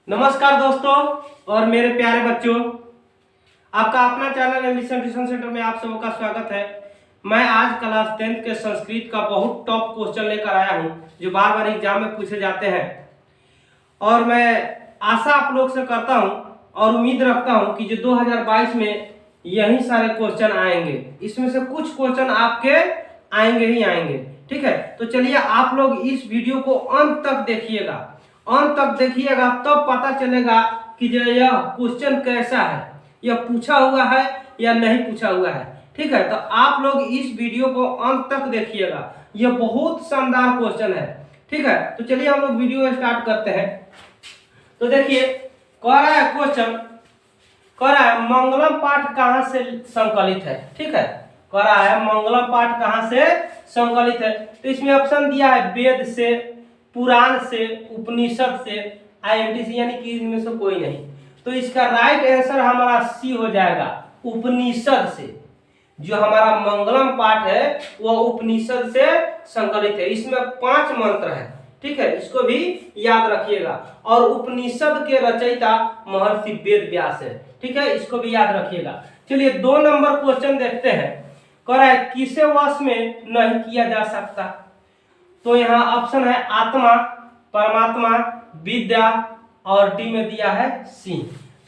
नमस्कार दोस्तों और मेरे प्यारे बच्चों, आपका अपना चैनल एम्बिशन ट्यूशन सेंटर में आप सबका स्वागत है। मैं आज क्लास 10th के संस्कृत का बहुत टॉप क्वेश्चन लेकर आया हूं जो बार बार एग्जाम में पूछे जाते हैं और मैं आशा आप लोग से करता हूं और उम्मीद रखता हूं कि जो 2022 में यही सारे क्वेश्चन आएंगे। इसमें से कुछ क्वेश्चन आपके आएंगे ही आएंगे, ठीक है। तो चलिए आप लोग इस वीडियो को अंत तक देखिएगा, अंत तक देखिएगा तब पता चलेगा कि जो यह क्वेश्चन कैसा है, यह पूछा हुआ है या नहीं पूछा हुआ है, ठीक है। तो आप लोग इस वीडियो को अंत तक देखिएगा, यह बहुत शानदार क्वेश्चन है, ठीक है। तो चलिए हम लोग वीडियो स्टार्ट करते हैं। तो देखिए कह रहा है क्वेश्चन, कह रहा है मंगलम पाठ कहाँ से संकलित है, ठीक है। कह रहा है मंगलम पाठ कहाँ से संकलित है। तो इसमें ऑप्शन दिया है वेद से, पुराण से, उपनिषद से, आईएनटीसी यानी कि इनमें से कोई नहीं। तो इसका राइट आंसर हमारा सी हो जाएगा, उपनिषद से। जो हमारा मंगलम पाठ है वह उपनिषद से संकलित है। इसमें 5 मंत्र है, ठीक है, इसको भी याद रखिएगा। और उपनिषद के रचयिता महर्षि वेद व्यास है, ठीक है, इसको भी याद रखिएगा। चलिए 2 नंबर क्वेश्चन देखते हैं। कह रहा है किसे वश में नहीं किया जा सकता। तो यहाँ ऑप्शन है आत्मा, परमात्मा, विद्या और डी में दिया है सी।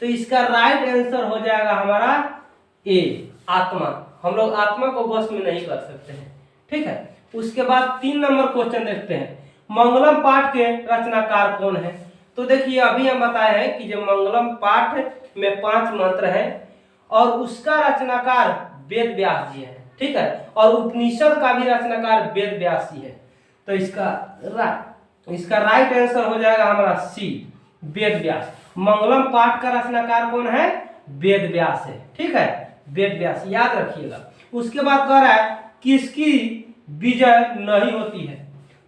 तो इसका राइट आंसर हो जाएगा हमारा ए, आत्मा। हम लोग आत्मा को वश में नहीं कर सकते हैं, ठीक है। उसके बाद 3 नंबर क्वेश्चन देखते हैं। मंगलम पाठ के रचनाकार कौन है। तो देखिए अभी हम बताए हैं कि जो मंगलम पाठ में 5 मंत्र हैं और उसका रचनाकार वेद व्यास जी है, ठीक है। और उपनिषद का भी रचनाकार वेद व्यास जी है। तो इसका राइट आंसर हो जाएगा हमारा सी, वेद व्यास। मंगलम पाठ का रचनाकार कौन है, वेद व्यास है, ठीक है, वेद व्यास, याद रखिएगा। उसके बाद कह रहा है किसकी विजय नहीं होती है।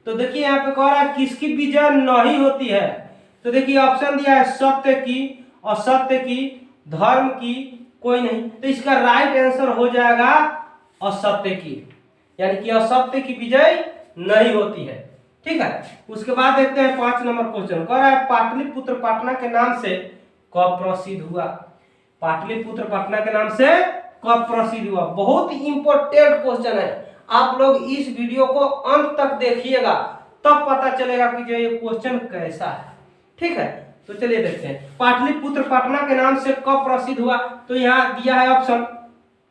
तो देखिए यहाँ पे कह रहा है किसकी विजय नहीं होती है। तो देखिए ऑप्शन दिया है सत्य की, असत्य की, धर्म की, कोई नहीं। तो इसका राइट आंसर हो जाएगा असत्य की, यानी कि असत्य की विजय नहीं होती है, ठीक है। उसके बाद देखते हैं 5 नंबर क्वेश्चन। कह रहा है पाटलिपुत्र पटना के नाम से कब प्रसिद्ध हुआ। पाटलिपुत्र पटना के नाम से कब प्रसिद्ध हुआ, बहुत इंपॉर्टेंट क्वेश्चन है। आप लोग इस वीडियो को अंत तक देखिएगा तब पता चलेगा कि जो ये क्वेश्चन कैसा है, ठीक है। तो चलिए देखते हैं पाटलिपुत्र पटना के नाम से कब प्रसिद्ध हुआ। तो यहाँ दिया है ऑप्शन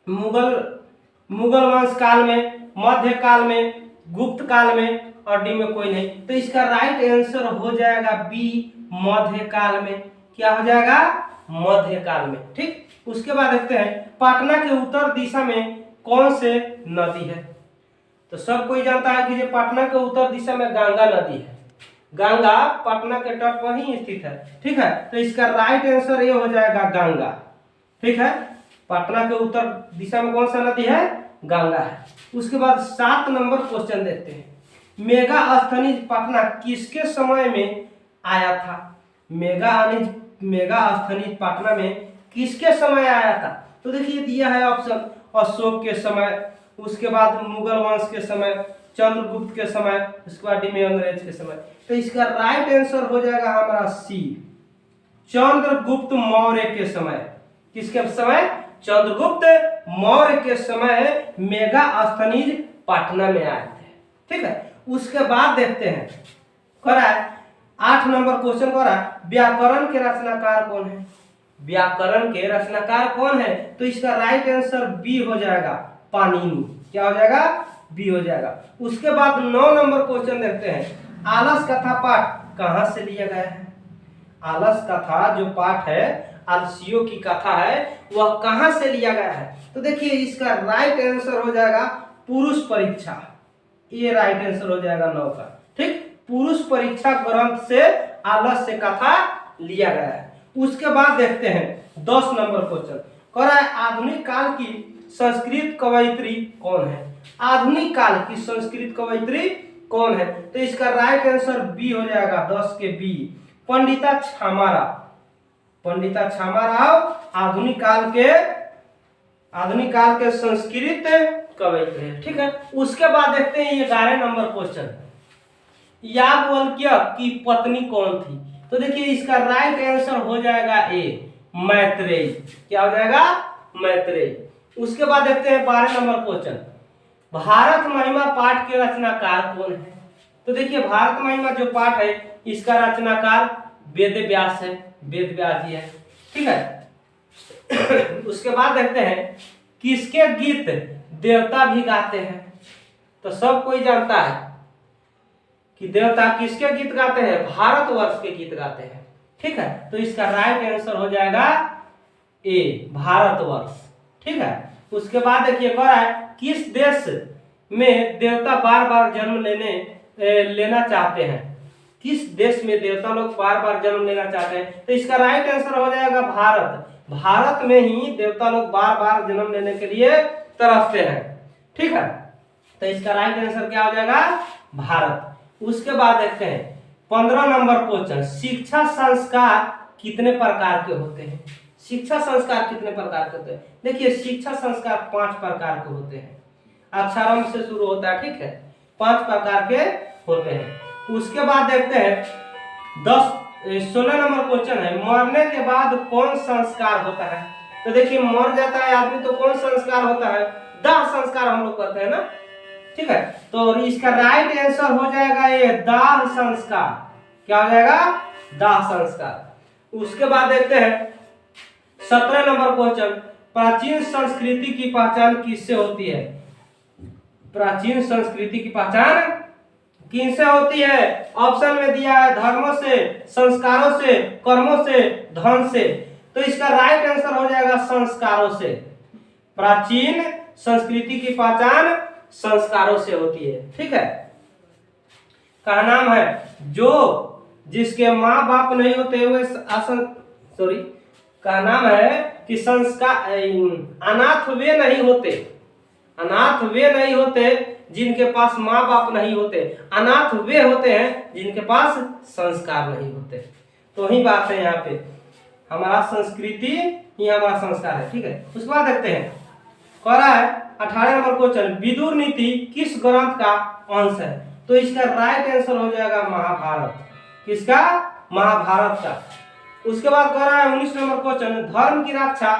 मुगल वंश काल में, मध्य काल में, गुप्त काल में और डी में कोई नहीं। तो इसका राइट आंसर हो जाएगा बी, मध्य काल में। क्या हो जाएगा, मध्य काल में, ठीक। उसके बाद देखते हैं पटना के उत्तर दिशा में कौन से नदी है। तो सब कोई जानता है कि जो पटना के उत्तर दिशा में गंगा नदी है। गंगा पटना के तट पर ही स्थित है, ठीक है। तो इसका राइट आंसर ये हो जाएगा गंगा, ठीक है। पटना के उत्तर दिशा में कौन सा नदी है, गंगा है। उसके बाद 7 नंबर क्वेश्चन देखते हैं। मेगास्थनीज पटना किसके समय में आया था। मेगास्थनीज पटना में किसके समय आया था। तो देखिए दिया है ऑप्शन अशोक के समय, उसके बाद मुगल वंश के समय, चंद्रगुप्त के समय, उसके बाद डी में अंग्रेज के समय। तो इसका राइट आंसर हो जाएगा हमारा सी, चंद्रगुप्त मौर्य के समय। किसके समय, चंद्रगुप्त मौर्य के समय मेगास्थनीज पटना में आए थे, ठीक है। उसके बाद देखते हैं, कह रहा है 8 नंबर क्वेश्चन कह रहा है व्याकरण के रचनाकार कौन है। व्याकरण के रचनाकार कौन है। तो इसका राइट आंसर बी हो जाएगा, पाणिनि। क्या हो जाएगा, बी हो जाएगा। उसके बाद 9 नंबर क्वेश्चन देखते हैं। आलस कथा पाठ कहाँ से लिया गया है। आलस कथा जो पाठ है, आलसियों की कथा है, वह कहां से लिया गया है। तो देखिए इसका राइट आंसर हो जाएगा पुरुष परीक्षा। ये राइट आंसर हो जाएगा 9 का, ठीक। पुरुष परीक्षा ग्रंथ से आलस्य कथा लिया गया है। उसके बाद देखते हैं 10 नंबर क्वेश्चन। कह रहा है आधुनिक काल की संस्कृत कवयित्री कौन है। आधुनिक काल की संस्कृत कवयित्री कौन है। तो इसका राइट आंसर बी हो जाएगा, 10 के बी, पंडिता क्षमा राव। पंडिता क्षमा राव आधुनिक काल के संस्कृत कवयित्री है, ठीक है। उसके बाद देखते हैं 11 नंबर क्वेश्चन। याज्ञवल्क्य की पत्नी कौन थी। तो देखिए इसका राइट आंसर हो जाएगा ए, मैत्रेयी। क्या हो जाएगा? मैत्रेयी। उसके बाद देखते हैं 12 नंबर क्वेश्चन, भारत महिमा पाठ के रचनाकार कौन है? तो देखिए भारत महिमा जो पाठ है इसका रचनाकार वेद व्यास है, वेद व्यास जी है। ठीक है। उसके बाद देखते हैं किसके गीत देवता भी गाते हैं? तो सब कोई जानता है कि देवता किसके गीत गाते हैं? भारतवर्ष के गीत गाते हैं। ठीक है, तो इसका राइट आंसर हो जाएगा ए, भारतवर्ष। ठीक है। उसके बाद देखिए कह रहा है किस देश में देवता बार बार जन्म लेना चाहते हैं? किस देश में देवता लोग बार बार जन्म लेना चाहते हैं? तो इसका राइट आंसर हो जाएगा भारत। भारत में ही देवता लोग बार बार जन्म लेने के लिए तरसते हैं। ठीक है, तो इसका राइट आंसर क्या हो जाएगा? भारत। उसके बाद देखते हैं 15 नंबर क्वेश्चन, शिक्षा संस्कार कितने प्रकार के होते हैं? शिक्षा संस्कार कितने प्रकार के होते हैं? देखिए शिक्षा संस्कार 5 प्रकार के होते हैं, अक्षरम से शुरू होता है। ठीक है, 5 प्रकार के होते हैं। उसके बाद देखते हैं 16 नंबर क्वेश्चन है, मरने के बाद कौन संस्कार होता है? तो देखिए मर जाता है आदमी तो कौन संस्कार होता है? दाह संस्कार हम लोग करते हैं ना। ठीक है, तो इसका राइट आंसर हो जाएगा ये, दाह संस्कार। क्या हो जाएगा? दाह संस्कार। उसके बाद देखते हैं 17 नंबर क्वेश्चन, प्राचीन संस्कृति की पहचान किससे होती है? प्राचीन संस्कृति की पहचान किनसे होती है? ऑप्शन में दिया है धर्मों से, संस्कारों से, कर्मों से, धन से। तो इसका राइट आंसर हो जाएगा संस्कारों से। प्राचीन संस्कृति की पहचान संस्कारों से होती है। ठीक है, का नाम है जो जिसके माँ बाप नहीं होते हुए का नाम है कि संस्कार अनाथ वे नहीं होते, अनाथ वे नहीं होते जिनके पास माँ बाप नहीं होते, अनाथ वे होते हैं जिनके पास संस्कार नहीं होते। तो वही बात है, यहाँ पे हमारा संस्कृति ही हमारा संस्कार है। ठीक है, उसके बाद देखते हैं कह रहा है 18 नंबर क्वेश्चन, विदुर नीति किस ग्रंथ का अंश है? तो इसका राइट आंसर हो जाएगा महाभारत। किसका? महाभारत का। उसके बाद कह रहा है 19 नंबर क्वेश्चन, धर्म की रक्षा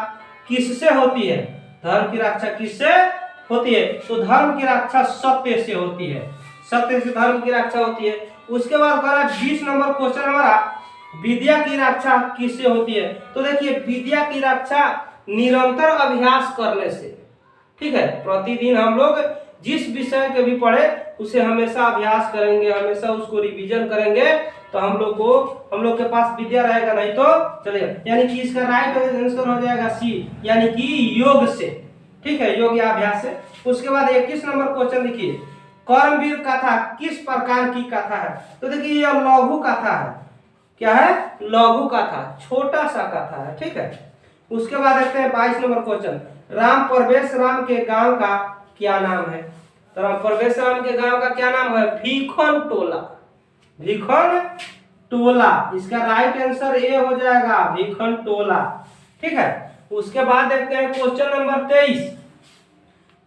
किससे होती है? धर्म की रक्षा किससे होती है? तो धर्म की रक्षा सत्य से होती है, सत्य से धर्म की रक्षा होती है। उसके बाद कह रहा है 20 नंबर क्वेश्चन हमारा, विद्या की रक्षा किससे होती है? तो देखिए विद्या की रक्षा निरंतर अभ्यास करने से। ठीक है, प्रतिदिन हम लोग जिस विषय के भी पढ़े उसे हमेशा अभ्यास करेंगे, हमेशा उसको रिवीजन करेंगे, तो हम लोग के पास विद्या रहेगा, नहीं तो चलेगा। यानी कि इसका राइट आंसर हो जाएगा सी, यानी कि योग से। ठीक है, योग या अभ्यास से। उसके बाद 21 नंबर क्वेश्चन देखिए, कर्मवीर कथा किस प्रकार की कथा है? तो देखिए यह लघु कथा है। क्या है? लघु कथा, छोटा सा कथा है। ठीक है, उसके बाद देखते हैं 22 नंबर क्वेश्चन, राम परवेश राम के गांव का क्या नाम है? तो राम परवेश राम के गांव का क्या नाम है? भीखन टोला। भीखन टोला, इसका राइट आंसर ए हो जाएगा, भीखन टोला। ठीक है, उसके बाद देखते हैं क्वेश्चन नंबर 23,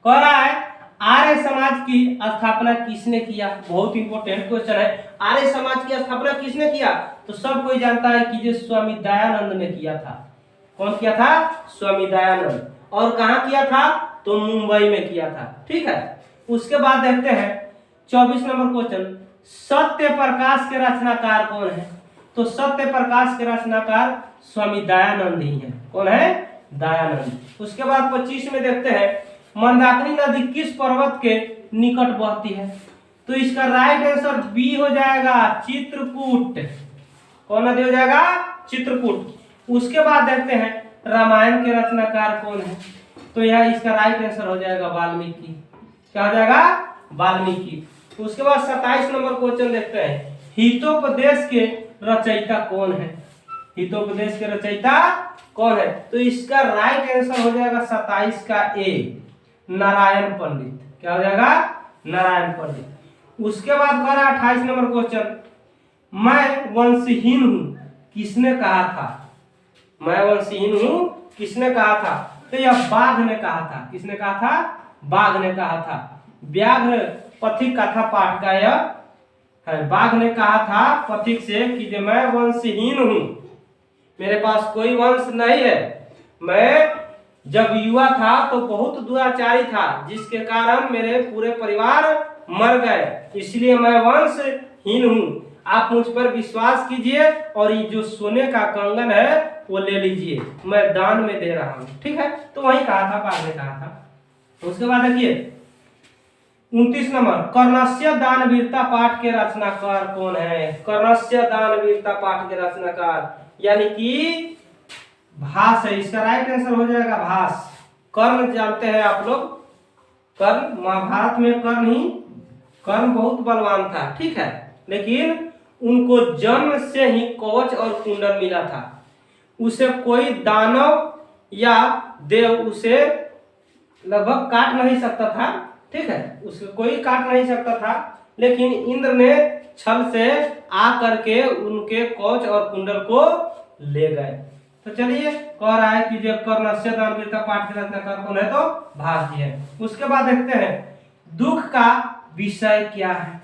कह रहा है आर्य समाज की स्थापना किसने किया? बहुत इंपॉर्टेंट क्वेश्चन है। आर्य समाज की स्थापना किसने किया? तो सब कोई जानता है कि जो स्वामी दयानंद ने किया था। कौन किया था? स्वामी दयानंद। और कहाँ किया था? तो मुंबई में किया था। ठीक है, उसके बाद देखते हैं 24 नंबर क्वेश्चन, सत्य प्रकाश के रचनाकार कौन है? तो सत्य प्रकाश के रचनाकार स्वामी दयानंद ही है। कौन है? दयानंद। उसके बाद 25 में देखते हैं, मंदाकिनी नदी किस पर्वत के निकट बहती है? तो इसका राइट आंसर बी हो जाएगा, चित्रकूट। कौन नदी हो जाएगा? चित्रकूट। उसके बाद देखते हैं रामायण के रचनाकार कौन है? तो यहाँ इसका राइट आंसर हो जाएगा वाल्मीकि। क्या हो जाएगा? वाल्मीकि। उसके बाद 27 नंबर क्वेश्चन देखते हैं, हितोपदेश के रचयिता कौन है? हितोपदेश के रचयिता कौन है? तो इसका राइट आंसर हो जाएगा 27 का ए, नारायण पंडित। क्या हो जाएगा? नारायण पंडित। उसके बाद कह रहा 28 नंबर क्वेश्चन, मैं वंशहीन हूं किसने कहा था? मैं वंशहीन हूं किसने कहा था? तो यह बाघ ने कहा था। किसने कहा था? बाघ ने कहा था। व्याघ्र पथिक कथा पाठ का यह है। बाघ ने कहा था पथिक से कि जो मैं वंशहीन हूं, मेरे पास कोई वंश नहीं है, मैं जब युवा था तो बहुत दुराचारी था, जिसके कारण मेरे पूरे परिवार मर गए, इसलिए मैं वंशहीन हूँ। आप मुझ पर विश्वास कीजिए और ये जो सोने का कंगन है वो ले लीजिए, मैं दान में दे रहा हूँ। ठीक है, तो वही कहा था, बाघ ने कहा था। उसके बाद देखिए 29 नंबर, कर्णस्य दान वीरता पाठ के रचनाकार कौन है? कर्णस्य दान वीरता पाठ के रचनाकार यानी कि भास है, इसका राइट आंसर हो जाएगा भास। कर्ण जानते हैं आप लोग, कर्ण महाभारत में कर्ण बहुत बलवान था, ठीक है, लेकिन उनको जन्म से ही कवच और कुंडल मिला था। उसे कोई दानव या देव उसे लगभग काट नहीं सकता था, ठीक है, उसे कोई काट नहीं सकता था, लेकिन इंद्र ने छल से आ करके उनके कवच और कुंडल को ले गए। तो चलिए कह रहा है कि जो कर्णस्य दान वीरता पाठ के रचनाकार कौन है? तो भास जी है। उसके बाद देखते हैं दुख का विषय क्या है।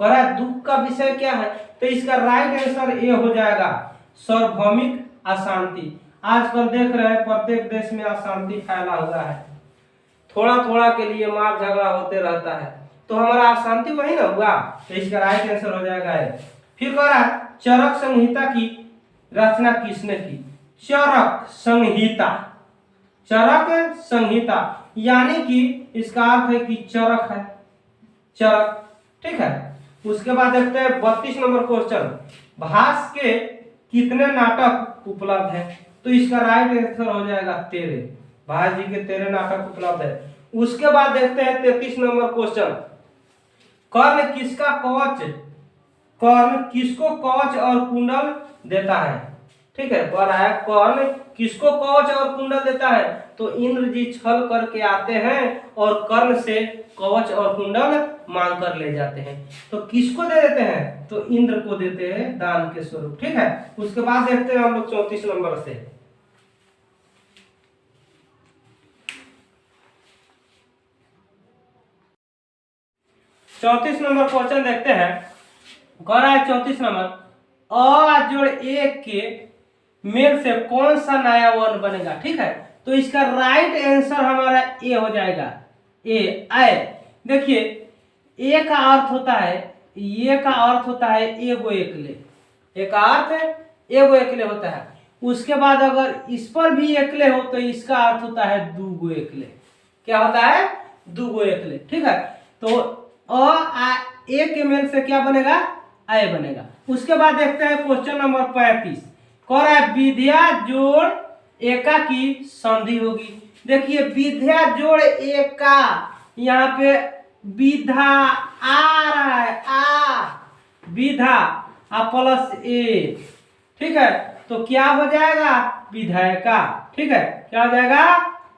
कह रहा है दुख का विषय क्या है, तो इसका राइट आंसर ये हो जाएगा सार्वभौमिक अशांति। आजकल देख रहे हैं प्रत्येक देश में अशांति फैला हुआ है, थोड़ा थोड़ा के लिए मार झगड़ा होते रहता है, तो हमारा अशांति वही ना हुआ, तो इसका राइट आंसर हो जाएगा है। फिर कह रहा है चरक संहिता की रचना किसने की? चरक संहिता, चरक संहिता यानी कि इसका अर्थ है कि चरक है, चरक, ठीक है। उसके बाद देखते हैं 32 नंबर क्वेश्चन, भास के कितने नाटक उपलब्ध है? तो इसका राइट आंसर हो जाएगा 13, भास जी के 13 नाटक उपलब्ध है। उसके बाद देखते हैं 33 नंबर क्वेश्चन, कर्ण किसका कवच, कर्ण किसको कवच और कुंडल देता है? ठीक है, कह रहा है कर्ण किसको कवच और कुंडल देता है? तो इंद्र जी छल करके आते हैं और कर्ण से कवच और कुंडल मांग कर ले जाते हैं। तो किसको दे देते हैं? तो इंद्र को देते हैं दान के स्वरूप, ठीक है। उसके बाद देखते हैं हम लोग 34 नंबर से, चौतीस नंबर क्वेश्चन देखते हैं। कह रहा है 34 नंबर, अ जोड़ एक के मेल से कौन सा नया वर्ण बनेगा? ठीक है, तो इसका राइट आंसर हमारा ए हो जाएगा, ए आय। देखिए ए का अर्थ होता है, ये का अर्थ होता है एगो एकले, एक अर्थ है एगो एकले होता है। उसके बाद अगर इस पर भी एकले हो तो इसका अर्थ होता है दूगो एकले। क्या होता है? दूगो एकले, ठीक है। तो ए के मेल से क्या बनेगा? आय बनेगा। उसके बाद देखते हैं क्वेश्चन नंबर 35, कह रहा है विद्या जोड़ एका की संधि होगी। देखिए विद्या जोड़ एका, यहाँ पे विधा आ रहा है, आ विधा आ प्लस ए, ठीक है, तो क्या हो जाएगा? विधायका, ठीक है, क्या हो जाएगा?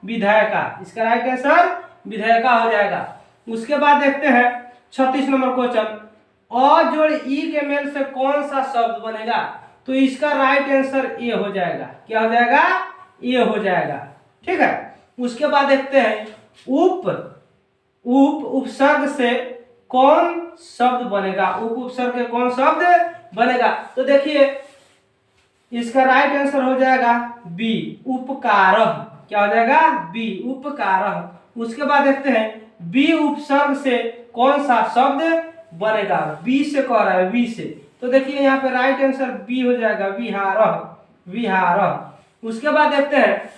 विधायका। इसका राइट आंसर विधायका हो जाएगा। उसके बाद देखते हैं 36 नंबर क्वेश्चन, अ जोड़ ई के मेल से कौन सा शब्द बनेगा? तो इसका राइट आंसर ए हो जाएगा। क्या हो जाएगा? ए हो जाएगा, ठीक है। उसके बाद देखते हैं उपसर्ग से कौन शब्द बनेगा? उपसर्ग के कौन शब्द बनेगा? तो देखिए इसका राइट आंसर हो जाएगा बी, उपकारः। क्या हो जाएगा? बी, उपकारः। उसके बाद देखते हैं बी उपसर्ग से कौन सा शब्द बनेगा? बी से कह रहा है, बी से, तो देखिए यहाँ पे राइट आंसर बी हो जाएगा, विहारः, विहारः। उसके बाद देखते हैं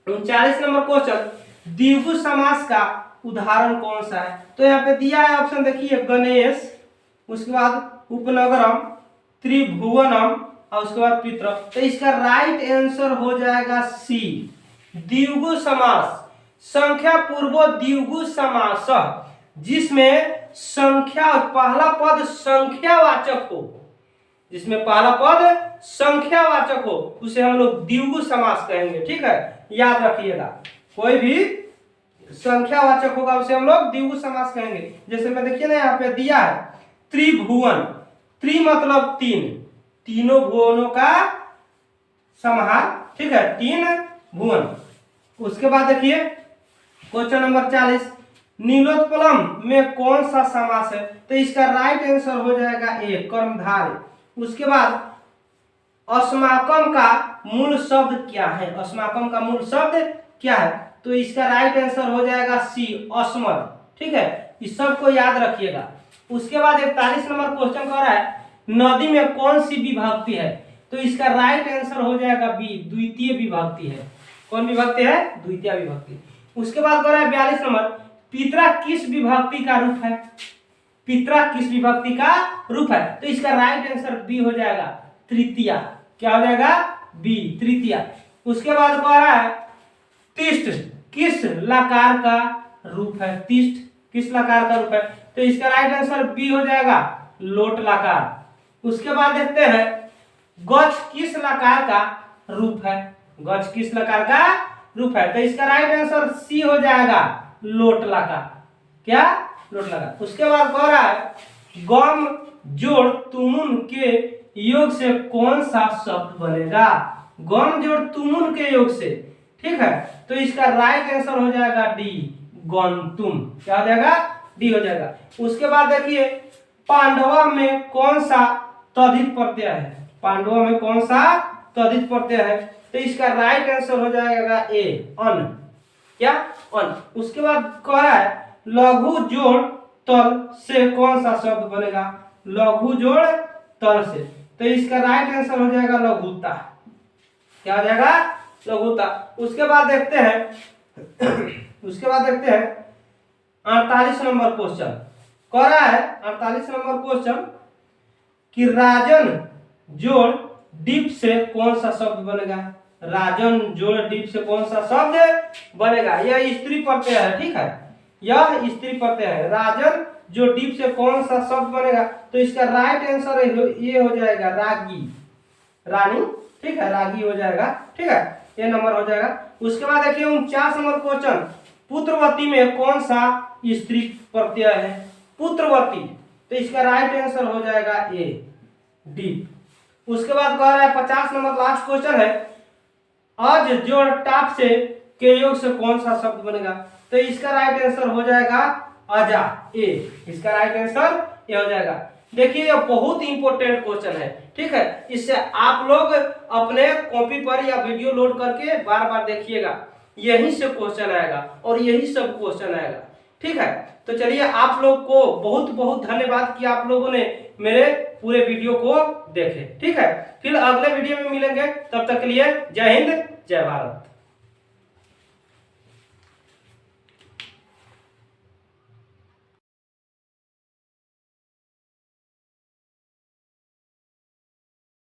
39 नंबर क्वेश्चन, द्विगु समास का उदाहरण कौन सा है? तो यहाँ पे दिया है ऑप्शन, देखिए गणेश, उसके बाद उपनगरम, त्रिभुवनम और उसके बाद पितृ। तो इसका राइट आंसर हो जाएगा सी, द्विगु समास, संख्या पूर्व द्विगु समास, जिसमें संख्या पहला पद संख्यावाचक हो, जिसमें पहला पद संख्यावाचक हो उसे हम लोग द्विगु समास कहेंगे, ठीक है, याद रखिएगा। कोई भी संख्यावाचक होगा उसे हम लोग द्विगु समास कहेंगे। जैसे मैं देखिए ना यहाँ पे दिया है त्रिभुवन, त्रि मतलब तीन, तीनों भुवनों का समाहार, ठीक है, तीन भुवन। उसके बाद देखिए क्वेश्चन नंबर 40, नीलोत्पलम में कौन सा समास है? तो इसका राइट आंसर हो जाएगा ए, कर्मधारय। उसके बाद अस्माकम का मूल शब्द क्या है? अस्माकम का मूल शब्द क्या है? तो इसका राइट आंसर हो जाएगा सी, अस्मद। ठीक है, इस सब को याद रखिएगा। उसके बाद 41 नंबर क्वेश्चन कह रहा है नदी में कौन सी विभक्ति है? तो इसका राइट आंसर हो जाएगा बी, द्वितीय विभक्ति है। कौन विभक्ति है? द्वितीय विभक्ति। उसके बाद कह रहा है 42 नंबर पितरा किस विभक्ति का रूप है? पितरा किस विभक्ति का रूप है? तो इसका राइट आंसर बी हो जाएगा, तृतीया। क्या हो जाएगा? बी, तृतीया। उसके बाद कह रहा है तिष्ठ किस लकार का रूप है? तिष्ठ किस लकार का रूप है? तो इसका राइट आंसर बी हो जाएगा, लोट लकार। उसके बाद देखते हैं गच किस लकार का रूप है? गच किस लकार का रूप है? तो इसका राइट आंसर सी हो जाएगा, लोट लकार। क्या? लोट लकार। उसके बाद कह रहा है गम जोड़ तुमुन के योग से कौन सा शब्द बनेगा? गम जोड़ तुमुन के योग से। ठीक है, तो इसका राइट आंसर हो जाएगा डी, गौतुम। क्या हो जाएगा? डी हो जाएगा। उसके बाद देखिए पांडवा में कौन सा तद्धित प्रत्यय है? पांडवा में कौन सा तद्धित प्रत्यय है? तो इसका राइट आंसर हो जाएगा ए, अन। क्या? अन। उसके बाद कह रहा है लघु जोड़ तल से कौन सा शब्द बनेगा? लघु जोड़ तल से। तो इसका राइट आंसर हो जाएगा लघुता। क्या हो जाएगा? लघुता। उसके बाद देखते हैं 48 नंबर क्वेश्चन कह रहा है 48 नंबर क्वेश्चन कि राजन जोड़ डीप से कौन सा शब्द बनेगा? राजन जोड़ डीप से कौन सा शब्द बनेगा? यह स्त्री प्रत्यय है। ठीक है, यह स्त्री प्रत्यय है। राजन जो डीप से कौन सा शब्द बनेगा? तो इसका राइट आंसर ये हो जाएगा रागी, रानी। ठीक है, रागी हो जाएगा। ठीक है, ये नंबर हो जाएगा। उसके बाद देखिए 49 नंबर क्वेश्चन पुत्रवती में कौन सा स्त्री प्रत्यय है? पुत्रवती। तो इसका राइट आंसर हो जाएगा ए, डी। उसके बाद कह रहा है 50 नंबर लास्ट क्वेश्चन है अज जोड़ टाप से के योग से कौन सा शब्द बनेगा? तो इसका राइट आंसर हो जाएगा अजा, ए। इसका राइट आंसर ये हो जाएगा। देखिए ये बहुत इंपॉर्टेंट क्वेश्चन है। ठीक है, इससे आप लोग अपने कॉपी पर या वीडियो लोड करके बार बार देखिएगा, यही से क्वेश्चन आएगा और यही सब क्वेश्चन आएगा। ठीक है, तो चलिए आप लोग को बहुत बहुत धन्यवाद कि आप लोगों ने मेरे पूरे वीडियो को देखे। ठीक है, फिर अगले वीडियो में मिलेंगे, तब तक के लिए जय हिंद, जय भारत।